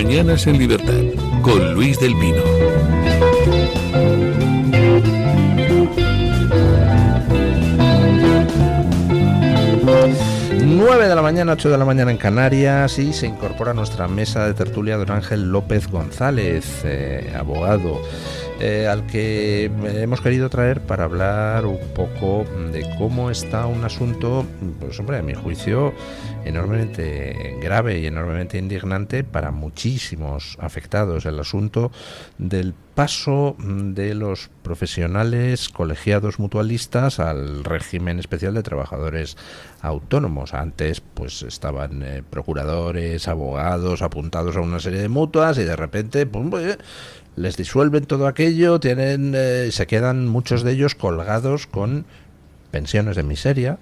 Mañanas en Libertad, con Luis del Pino. Nueve de la mañana, 8 de la mañana en Canarias, y se incorpora a nuestra mesa de tertulia don Ángel López González, abogado, al que hemos querido traer para hablar un poco de cómo está un asunto, pues hombre, a mi juicio, enormemente grave y enormemente indignante para muchísimos afectados. El asunto del paso de los profesionales colegiados mutualistas al régimen especial de trabajadores autónomos. Antes pues estaban procuradores, abogados apuntados a una serie de mutuas y de repente les disuelven todo aquello, se quedan muchos de ellos colgados con pensiones de miseria.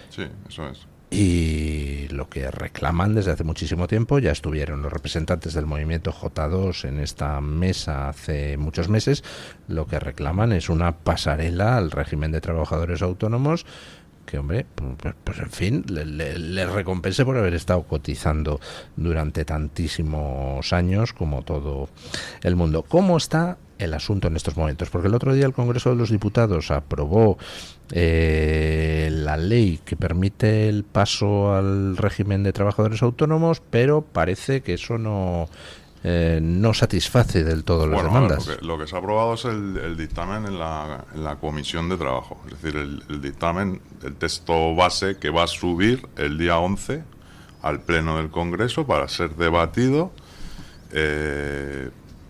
Sí, eso es. Y lo que reclaman desde hace muchísimo tiempo, ya estuvieron los representantes del movimiento J2 en esta mesa hace muchos meses, lo que reclaman es una pasarela al régimen de trabajadores autónomos que, hombre, pues en fin, les recompense por haber estado cotizando durante tantísimos años como todo el mundo. ¿Cómo está el asunto en estos momentos? Porque el otro día el Congreso de los Diputados aprobó la ley que permite el paso al régimen de trabajadores autónomos, pero parece que eso no satisface del todo las demandas. Lo que se ha aprobado es el dictamen en la Comisión de Trabajo. Es decir, el dictamen, el texto base que va a subir el día 11 al Pleno del Congreso para ser debatido.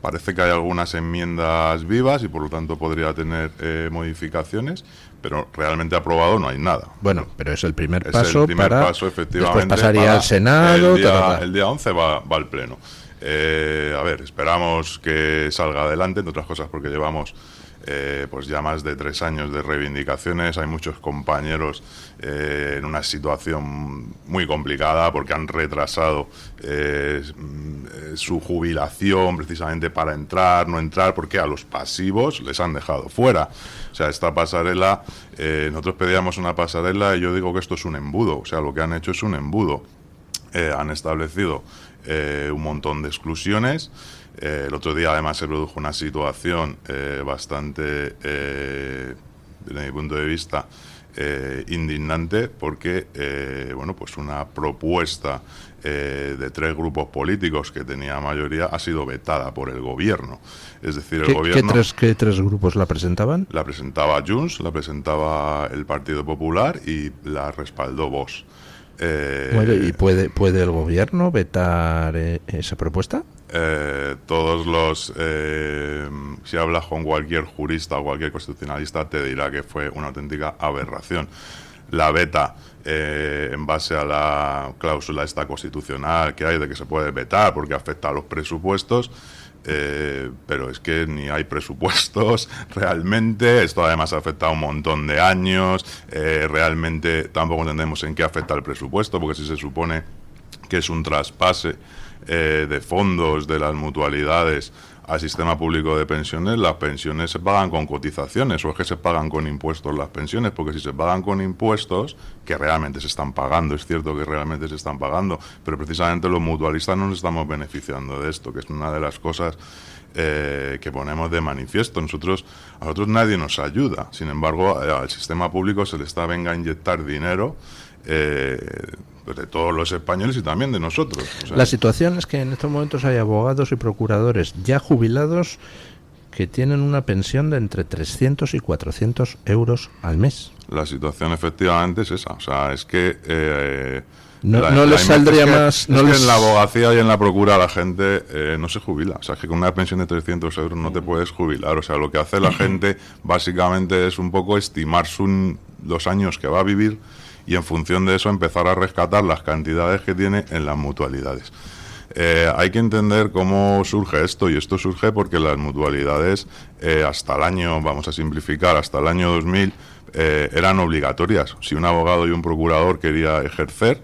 Parece que hay algunas enmiendas vivas y por lo tanto podría tener modificaciones, pero realmente aprobado no hay nada. Bueno, pero es el primer paso, efectivamente, después pasaría al Senado. El día 11 va al Pleno. A ver, esperamos que salga adelante, entre otras cosas porque llevamos pues ya más de 3 años de reivindicaciones. Hay muchos compañeros en una situación muy complicada porque han retrasado su jubilación precisamente para no entrar, porque a los pasivos les han dejado fuera. O sea, esta pasarela, nosotros pedíamos una pasarela y yo digo que esto es un embudo. O sea, lo que han hecho es un embudo. Han establecido un montón de exclusiones. El otro día además se produjo una situación bastante, desde mi punto de vista, indignante, porque pues una propuesta de 3 grupos políticos que tenía mayoría ha sido vetada por el gobierno. Es decir, el gobierno... ¿Qué tres grupos la presentaban? La presentaba Junts, la presentaba el Partido Popular y la respaldó Vox. Bueno, ¿y puede el gobierno vetar esa propuesta? Todos los si hablas con cualquier jurista o cualquier constitucionalista te dirá que fue una auténtica aberración. La veta en base a la cláusula esta constitucional que hay de que se puede vetar porque afecta a los presupuestos, pero es que ni hay presupuestos realmente. Esto además afecta a un montón de años. Realmente tampoco entendemos en qué afecta el presupuesto, porque si se supone que es un traspase de fondos de las mutualidades al sistema público de pensiones, las pensiones se pagan con cotizaciones, o es que se pagan con impuestos las pensiones, porque si se pagan con impuestos, que realmente se están pagando, es cierto que realmente se están pagando, pero precisamente los mutualistas no nos estamos beneficiando de esto, que es una de las cosas que ponemos de manifiesto. A nosotros nadie nos ayuda, sin embargo al sistema público se le está a inyectar dinero de todos los españoles y también de nosotros. O sea, la situación es que en estos momentos hay abogados y procuradores ya jubilados que tienen una pensión de entre 300 y 400 euros al mes. La situación efectivamente es esa. O sea, es que no les saldría más... que en la abogacía y en la procura la gente no se jubila. O sea, es que con una pensión de 300 euros no te puedes jubilar. O sea, lo que hace la gente básicamente es un poco estimar los años que va a vivir y en función de eso empezar a rescatar las cantidades que tiene en las mutualidades. Hay que entender cómo surge esto, y esto surge porque las mutualidades hasta el año, vamos a simplificar, hasta el año 2000 eran obligatorias. Si un abogado y un procurador quería ejercer,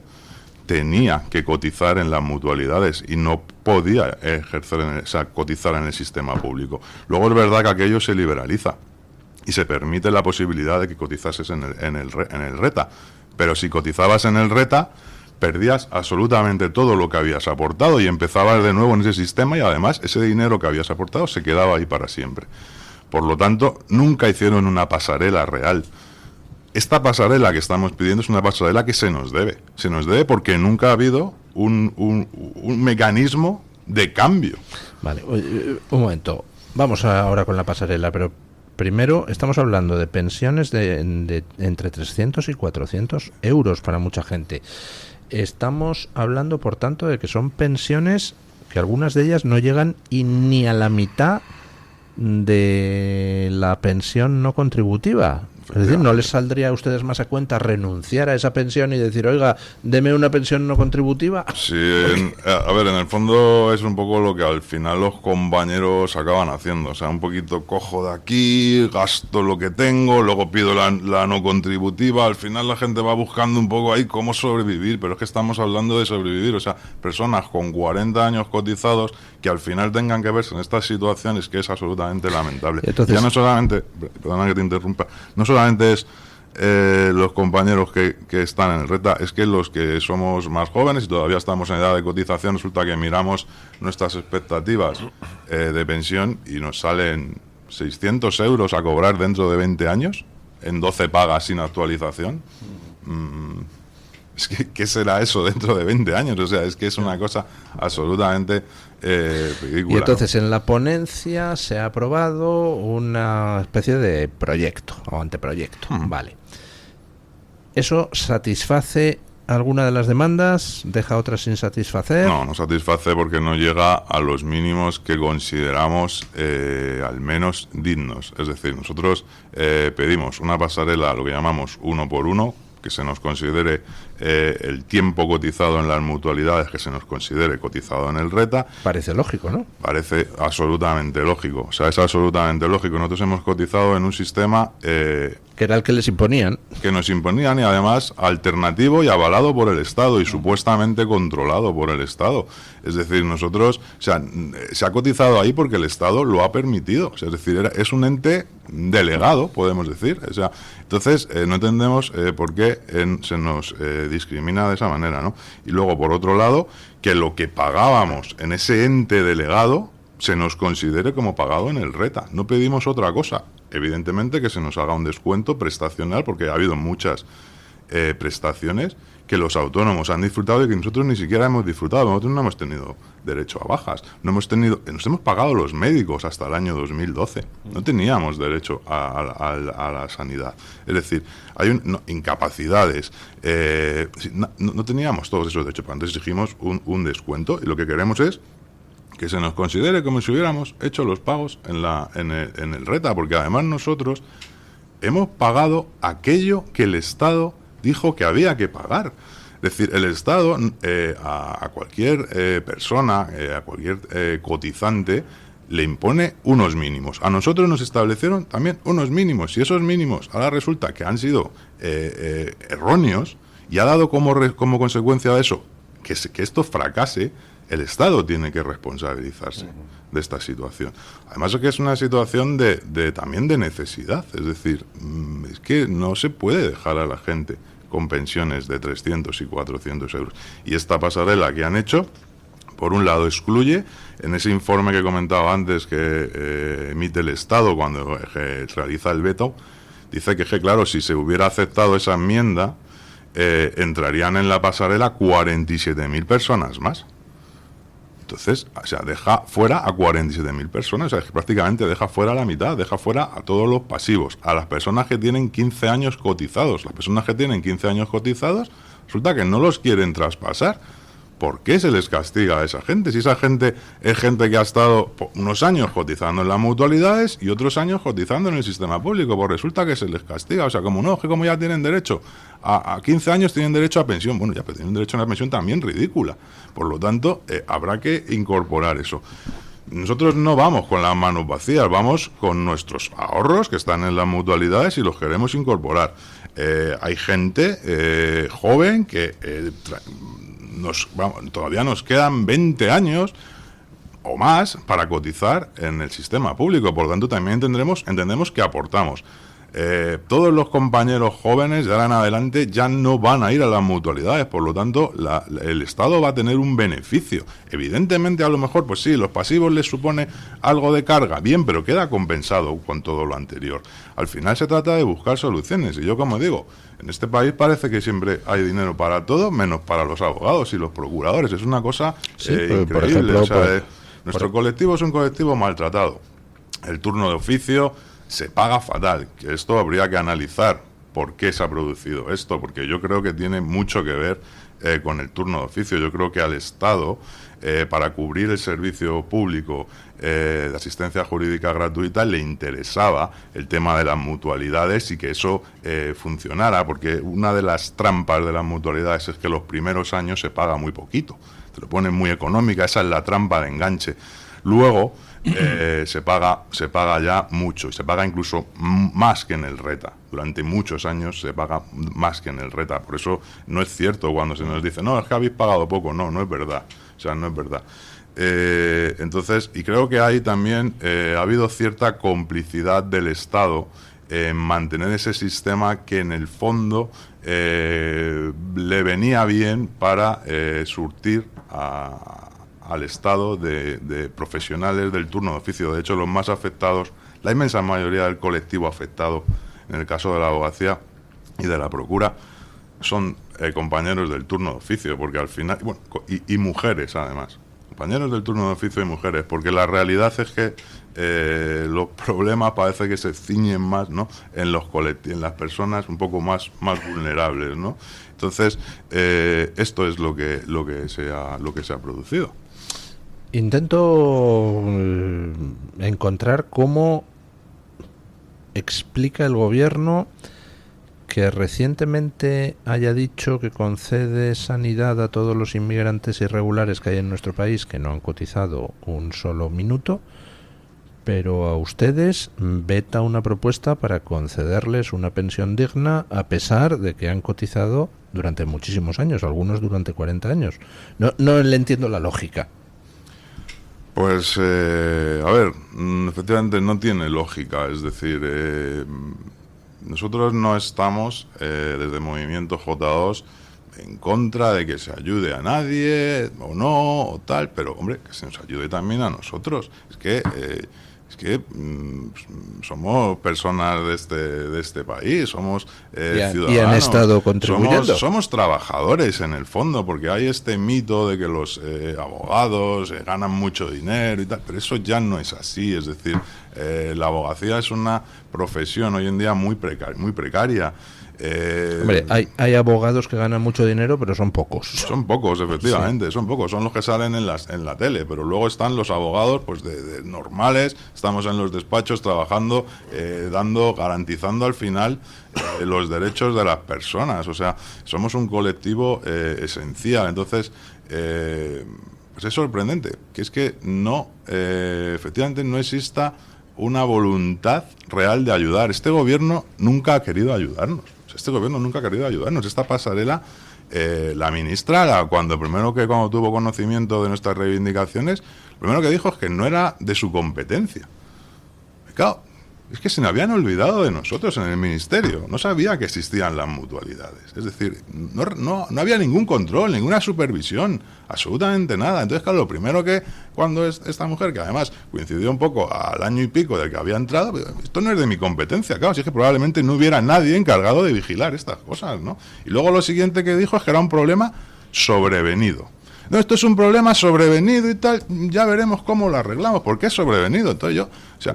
tenía que cotizar en las mutualidades y no podía cotizar en el sistema público. Luego es verdad que aquello se liberaliza y se permite la posibilidad de que cotizases en el RETA. Pero si cotizabas en el RETA, perdías absolutamente todo lo que habías aportado y empezabas de nuevo en ese sistema, y además ese dinero que habías aportado se quedaba ahí para siempre. Por lo tanto, nunca hicieron una pasarela real. Esta pasarela que estamos pidiendo es una pasarela que se nos debe. Se nos debe porque nunca ha habido un mecanismo de cambio. Vale, un momento. Vamos ahora con la pasarela, pero primero estamos hablando de pensiones de entre 300 y 400 euros para mucha gente. Estamos hablando, por tanto, de que son pensiones que algunas de ellas no llegan ni a la mitad de la pensión no contributiva. Es decir, ¿no les saldría a ustedes más a cuenta renunciar a esa pensión y decir, oiga, deme una pensión no contributiva? Sí, a ver, en el fondo es un poco lo que al final los compañeros acaban haciendo. O sea, un poquito cojo de aquí, gasto lo que tengo, luego pido la no contributiva. Al final la gente va buscando un poco ahí cómo sobrevivir, pero es que estamos hablando de sobrevivir. O sea, personas con 40 años cotizados que al final tengan que verse en estas situaciones, que es absolutamente lamentable. Entonces, ya no solamente, perdona que te interrumpa, no solamente es los compañeros que están en el RETA, es que los que somos más jóvenes y todavía estamos en edad de cotización, resulta que miramos nuestras expectativas de pensión y nos salen 600 euros a cobrar dentro de 20 años, en 12 pagas sin actualización. Es que, ¿qué será eso dentro de 20 años? O sea, es que es una cosa absolutamente ridícula. Y entonces, ¿no? En la ponencia se ha aprobado una especie de proyecto o anteproyecto. Vale. ¿Eso satisface alguna de las demandas? ¿Deja otras sin satisfacer? No satisface porque no llega a los mínimos que consideramos al menos dignos. Es decir, nosotros pedimos una pasarela, lo que llamamos 1 por 1, que se nos considere el tiempo cotizado en las mutualidades, que se nos considere cotizado en el RETA. Parece lógico, ¿no? Parece absolutamente lógico. O sea, es absolutamente lógico. Nosotros hemos cotizado en un sistema que era el que les imponían. Que nos imponían, y además alternativo y avalado por el Estado y supuestamente controlado por el Estado. Es decir, nosotros, o sea, se ha cotizado ahí porque el Estado lo ha permitido. O sea, es decir, es un ente delegado, podemos decir. O sea, entonces no entendemos por qué se nos discrimina de esa manera, ¿no? Y luego, por otro lado, que lo que pagábamos en ese ente delegado se nos considere como pagado en el RETA. No pedimos otra cosa. Evidentemente que se nos haga un descuento prestacional, porque ha habido muchas prestaciones que los autónomos han disfrutado y que nosotros ni siquiera hemos disfrutado. Nosotros no hemos tenido derecho a bajas. Nos hemos pagado los médicos hasta el año 2012. No teníamos derecho a la sanidad. Es decir, hay incapacidades. No teníamos todos esos derechos. Entonces exigimos un descuento, y lo que queremos es que se nos considere como si hubiéramos hecho los pagos en el RETA, porque además nosotros hemos pagado aquello que el Estado dijo que había que pagar. Es decir, el Estado a cualquier persona, a cualquier cotizante, le impone unos mínimos. A nosotros nos establecieron también unos mínimos, y esos mínimos ahora resulta que han sido erróneos, y ha dado como consecuencia de eso que esto fracase. El Estado tiene que responsabilizarse de esta situación. Además, es que es una situación también de necesidad. Es decir, es que no se puede dejar a la gente con pensiones de 300 y 400 euros. Y esta pasarela que han hecho, por un lado, excluye, en ese informe que comentaba antes que emite el Estado cuando realiza el veto, dice que claro, si se hubiera aceptado esa enmienda, entrarían en la pasarela 47.000 personas más. Entonces, o sea, deja fuera a 47.000 personas, o sea, que prácticamente deja fuera a la mitad, deja fuera a todos los pasivos, a las personas que tienen 15 años cotizados. Las personas que tienen 15 años cotizados, resulta que no los quieren traspasar. ¿Por qué se les castiga a esa gente? Si esa gente es gente que ha estado unos años cotizando en las mutualidades y otros años cotizando en el sistema público, pues resulta que se les castiga. O sea, como no, que como ya tienen derecho a 15 años, tienen derecho a pensión. Bueno, ya, pero tienen derecho a una pensión también ridícula. Por lo tanto, habrá que incorporar eso. Nosotros no vamos con las manos vacías, vamos con nuestros ahorros que están en las mutualidades y los queremos incorporar. Hay gente joven que... todavía nos quedan 20 años o más para cotizar en el sistema público, por lo tanto también entendemos que aportamos. todos los compañeros jóvenes de ahora en adelante ya no van a ir a las mutualidades, por lo tanto el Estado va a tener un beneficio. Evidentemente, a lo mejor, pues sí, los pasivos les supone algo de carga, bien, pero queda compensado con todo lo anterior. Al final se trata de buscar soluciones, y yo, como digo, en este país parece que siempre hay dinero para todo, menos para los abogados y los procuradores. Es una cosa increíble. Por ejemplo, o sea, nuestro colectivo es un colectivo maltratado. El turno de oficio se paga fatal, que esto habría que analizar por qué se ha producido esto, porque yo creo que tiene mucho que ver con el turno de oficio. Yo creo que al Estado, para cubrir el servicio público de asistencia jurídica gratuita, le interesaba el tema de las mutualidades y que eso funcionara, porque una de las trampas de las mutualidades es que los primeros años se paga muy poquito, te lo ponen muy económica, esa es la trampa de enganche. Luego se paga ya mucho, y se paga incluso más que en el RETA. Durante muchos años se paga más que en el RETA. Por eso no es cierto cuando se nos dice, no, es que habéis pagado poco. No es verdad. O sea, no es verdad. Entonces, y creo que ahí también ha habido cierta complicidad del Estado en mantener ese sistema que en el fondo le venía bien para surtir al Estado de profesionales del turno de oficio. De hecho, los más afectados, la inmensa mayoría del colectivo afectado, en el caso de la abogacía y de la procura, son compañeros del turno de oficio, porque al final, bueno, y mujeres además, compañeros del turno de oficio y mujeres, porque la realidad es que los problemas parece que se ciñen más, ¿no?, en las personas un poco más vulnerables, ¿no? Entonces, esto es lo que se ha producido. Intento encontrar cómo explica el gobierno que recientemente haya dicho que concede sanidad a todos los inmigrantes irregulares que hay en nuestro país que no han cotizado un solo minuto, pero a ustedes veta una propuesta para concederles una pensión digna a pesar de que han cotizado durante muchísimos años, algunos durante 40 años. No le entiendo la lógica. Pues, a ver, efectivamente no tiene lógica. Es decir, nosotros no estamos, desde Movimiento J2, en contra de que se ayude a nadie, o no, o tal, pero, hombre, que se nos ayude también a nosotros. Es que somos personas de este país, somos ciudadanos. Y han estado contribuyendo. Somos trabajadores en el fondo, porque hay este mito de que los abogados ganan mucho dinero y tal, pero eso ya no es así. Es decir, la abogacía es una profesión hoy en día muy precaria. Hombre, hay abogados que ganan mucho dinero, pero son pocos. Son pocos, efectivamente, sí. Son pocos, son los que salen en la tele, pero luego están los abogados pues de normales, estamos en los despachos trabajando, garantizando al final los derechos de las personas. O sea, somos un colectivo esencial. Entonces, pues es sorprendente que es que efectivamente no exista una voluntad real de ayudar. Este gobierno nunca ha querido ayudarnos. Esta pasarela, la ministra, cuando tuvo conocimiento de nuestras reivindicaciones, lo primero que dijo es que no era de su competencia. Claro, es que se me habían olvidado de nosotros en el ministerio. No sabía que existían las mutualidades. Es decir, no había ningún control, ninguna supervisión, absolutamente nada. Entonces, claro, lo primero que cuando esta mujer, que además coincidió un poco al año y pico del que había entrado, esto no es de mi competencia, claro, si es que probablemente no hubiera nadie encargado de vigilar estas cosas, ¿no? Y luego lo siguiente que dijo es que era un problema sobrevenido. No, esto es un problema sobrevenido y tal, ya veremos cómo lo arreglamos, porque es sobrevenido. Entonces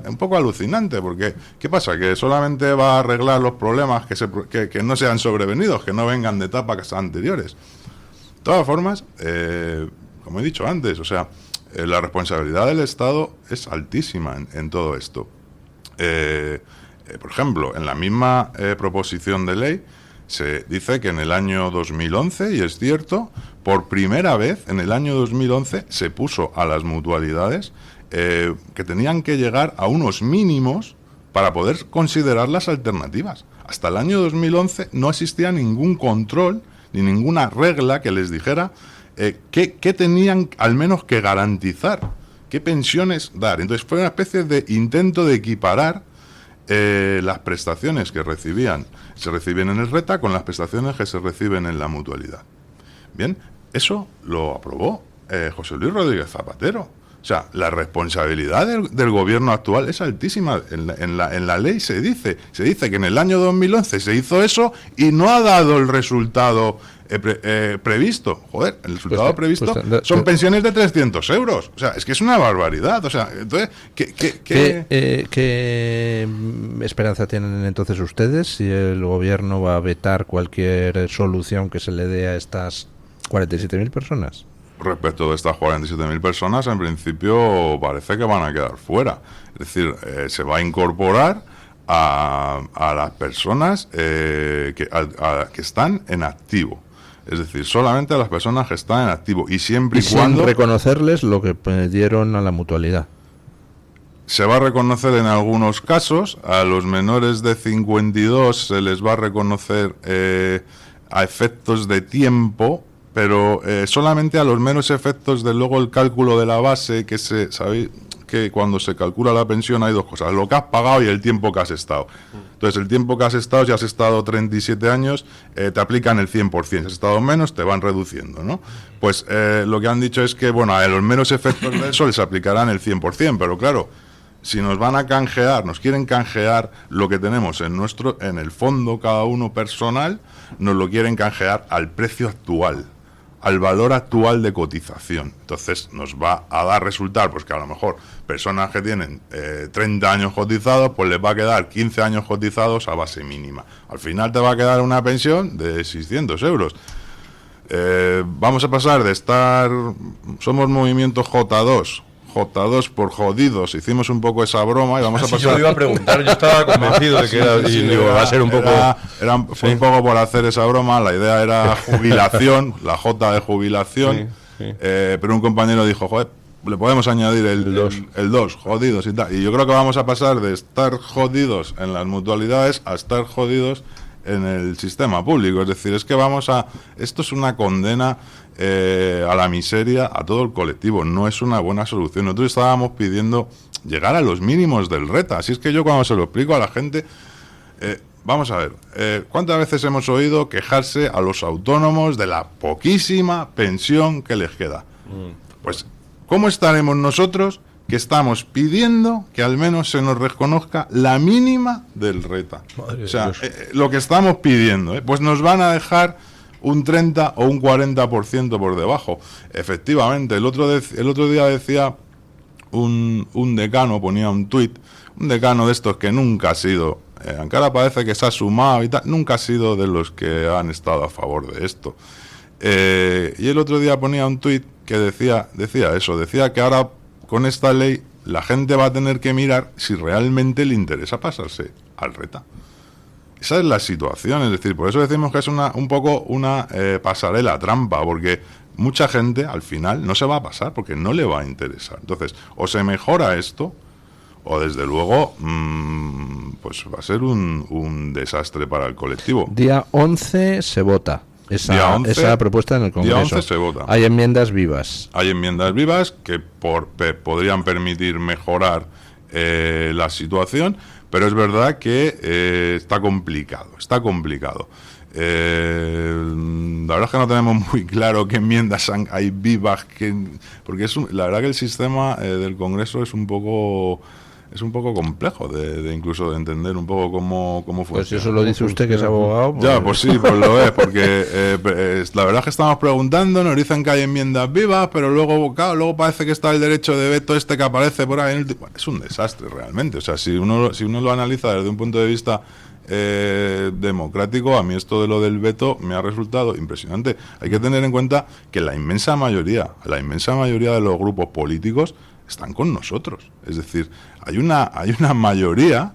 un poco alucinante, porque ¿qué pasa? Que solamente va a arreglar los problemas que no sean sobrevenidos, que no vengan de etapas anteriores. De todas formas, como he dicho antes, la responsabilidad del Estado es altísima en todo esto. Por ejemplo, en la misma proposición de ley se dice que en el año 2011, y es cierto, por primera vez en el año 2011 se puso a las mutualidades que tenían que llegar a unos mínimos para poder considerar las alternativas. Hasta el año 2011 no existía ningún control ni ninguna regla que les dijera qué tenían al menos que garantizar, qué pensiones dar. Entonces fue una especie de intento de equiparar las prestaciones que se reciben en el RETA con las prestaciones que se reciben en la mutualidad. Bien, eso lo aprobó José Luis Rodríguez Zapatero. O sea, la responsabilidad del gobierno actual es altísima. En la ley se dice que en el año 2011 se hizo eso y no ha dado el resultado previsto. Joder, el resultado previsto son pensiones de 300 euros. O sea, es que es una barbaridad. O sea, entonces, ¿Qué esperanza tienen entonces ustedes si el gobierno va a vetar cualquier solución que se le dé a estas 47.000 personas? Respecto de estas 47.000 personas, en principio parece que van a quedar fuera. Es decir, se va a incorporar a las personas que están en activo. Es decir, solamente a las personas que están en activo. Y siempre y cuando... sin reconocerles lo que dieron a la mutualidad. Se va a reconocer en algunos casos, a los menores de 52 se les va a reconocer a efectos de tiempo, pero solamente a los menos efectos de luego el cálculo de la base, que sabéis que cuando se calcula la pensión hay dos cosas, lo que has pagado y el tiempo que has estado. Entonces, el tiempo que has estado, si has estado 37 años, te aplican el 100%, si has estado menos, te van reduciendo, ¿no? Pues lo que han dicho es que, bueno, a los menos efectos de eso les aplicarán el 100%, pero claro, si nos van a canjear, nos quieren canjear lo que tenemos en el fondo, cada uno personal, nos lo quieren canjear al precio actual, al valor actual de cotización. Entonces nos va a dar resultar, pues que a lo mejor personas que tienen 30 años cotizados, pues les va a quedar 15 años cotizados a base mínima. Al final te va a quedar una pensión de 600 euros. Vamos a pasar de somos movimiento J2 por jodidos, hicimos un poco esa broma y vamos a pasar... Yo lo iba a preguntar, yo estaba convencido de que va a ser un poco... Fue un poco por hacer esa broma, la idea era jubilación, la J de jubilación, pero un compañero dijo, joder, le podemos añadir el 2, jodidos y tal. Y yo creo que vamos a pasar de estar jodidos en las mutualidades a estar jodidos en el sistema público. Es decir, es que esto es una condena a la miseria a todo el colectivo. No es una buena solución. Nosotros estábamos pidiendo llegar a los mínimos del RETA. Así es que yo cuando se lo explico a la gente, vamos a ver, ¿cuántas veces hemos oído quejarse a los autónomos de la poquísima pensión que les queda? Pues, ¿cómo estaremos nosotros que estamos pidiendo que al menos se nos reconozca la mínima del RETA? O sea, lo que estamos pidiendo, pues nos van a dejar un 30 o un 40% por debajo. Efectivamente, el otro día decía un decano, ponía un tuit, un decano de estos que nunca ha sido, aunque ahora parece que se ha sumado y tal, nunca ha sido de los que han estado a favor de esto. Y el otro día ponía un tuit que decía que ahora con esta ley la gente va a tener que mirar si realmente le interesa pasarse al RETA. Esa es la situación, es decir, por eso decimos que es un poco una pasarela trampa, porque mucha gente al final no se va a pasar porque no le va a interesar. Entonces, o se mejora esto, o desde luego, pues va a ser un desastre para el colectivo. Día 11 se vota esa propuesta en el Congreso. Día 11 se vota. Hay enmiendas vivas. Hay enmiendas vivas que podrían permitir mejorar la situación, pero es verdad que está complicado. La verdad es que no tenemos muy claro qué enmiendas hay vivas, porque la verdad que el sistema del Congreso es un poco complejo de incluso de entender un poco cómo funciona. Pues eso lo dice usted, que es abogado. Pues... Ya, pues sí, pues lo es, porque la verdad es que estamos preguntando, nos dicen que hay enmiendas vivas, pero luego parece que está el derecho de veto que aparece por ahí. Es un desastre realmente. O sea, si uno lo analiza desde un punto de vista democrático, a mí esto de lo del veto me ha resultado impresionante. Hay que tener en cuenta que la inmensa mayoría de los grupos políticos están con nosotros. Es decir, hay una mayoría,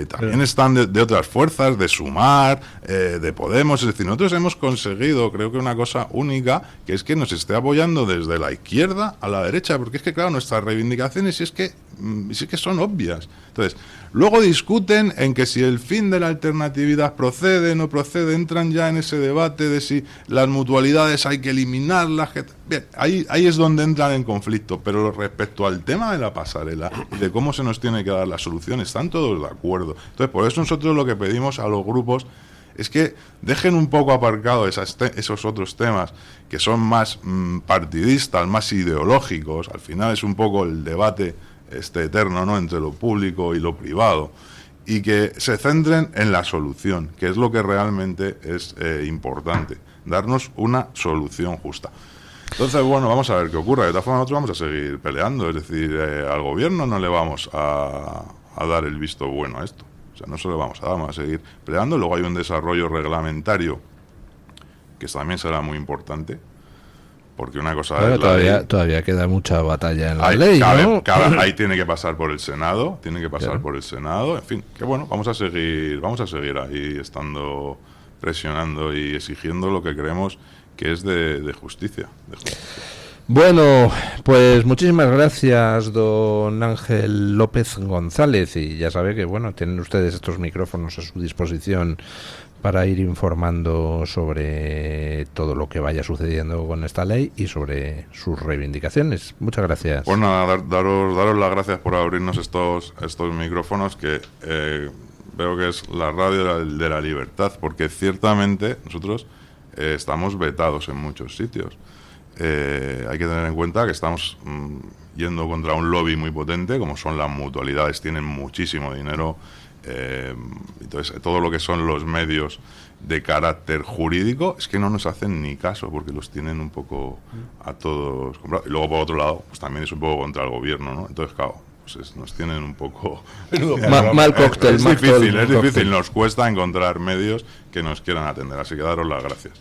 también están de otras fuerzas, de Sumar, de Podemos. Es decir, nosotros hemos conseguido, creo que una cosa única, que es que nos esté apoyando desde la izquierda a la derecha, porque es que, claro, nuestras reivindicaciones sí es que son obvias. Entonces, luego discuten en que si el fin de la alternatividad procede, no procede, entran ya en ese debate de si las mutualidades hay que eliminarlas. Bien, ahí es donde entran en conflicto, pero respecto al tema de la pasarela y de cómo se nos tiene que dar la solución, están todos de acuerdo. Entonces, por eso nosotros lo que pedimos a los grupos es que dejen un poco aparcados esos otros temas que son más partidistas, más ideológicos. Al final es un poco el debate eterno, ¿no?, entre lo público y lo privado, y que se centren en la solución, que es lo que realmente es importante, darnos una solución justa. Entonces, bueno, vamos a ver qué ocurre. De todas formas, nosotros vamos a seguir peleando, es decir, al gobierno no le vamos a dar el visto bueno a esto. O sea, no se lo vamos a dar, vamos a seguir peleando. Luego hay un desarrollo reglamentario que también será muy importante, porque una cosa Pero es todavía queda mucha batalla en la ley, ¿no? ahí tiene que pasar por el Senado, por el Senado, en fin, que bueno, vamos a seguir ahí estando, presionando y exigiendo lo que creemos que es de justicia. Bueno, pues muchísimas gracias, don Ángel López González, y ya sabe que, bueno, tienen ustedes estos micrófonos a su disposición para ir informando sobre todo lo que vaya sucediendo con esta ley y sobre sus reivindicaciones. Muchas gracias. Pues nada, daros las gracias por abrirnos estos micrófonos, que veo que es la radio de la libertad, porque ciertamente nosotros estamos vetados en muchos sitios. Hay que tener en cuenta que estamos yendo contra un lobby muy potente, como son las mutualidades, tienen muchísimo dinero. Entonces, todo lo que son los medios de carácter jurídico es que no nos hacen ni caso, porque los tienen un poco a todos comprados. Y luego, por otro lado, pues también es un poco contra el gobierno, ¿no? Entonces, claro, pues nos tienen un poco... mal cóctel. Es difícil, nos cuesta encontrar medios que nos quieran atender, así que daros las gracias.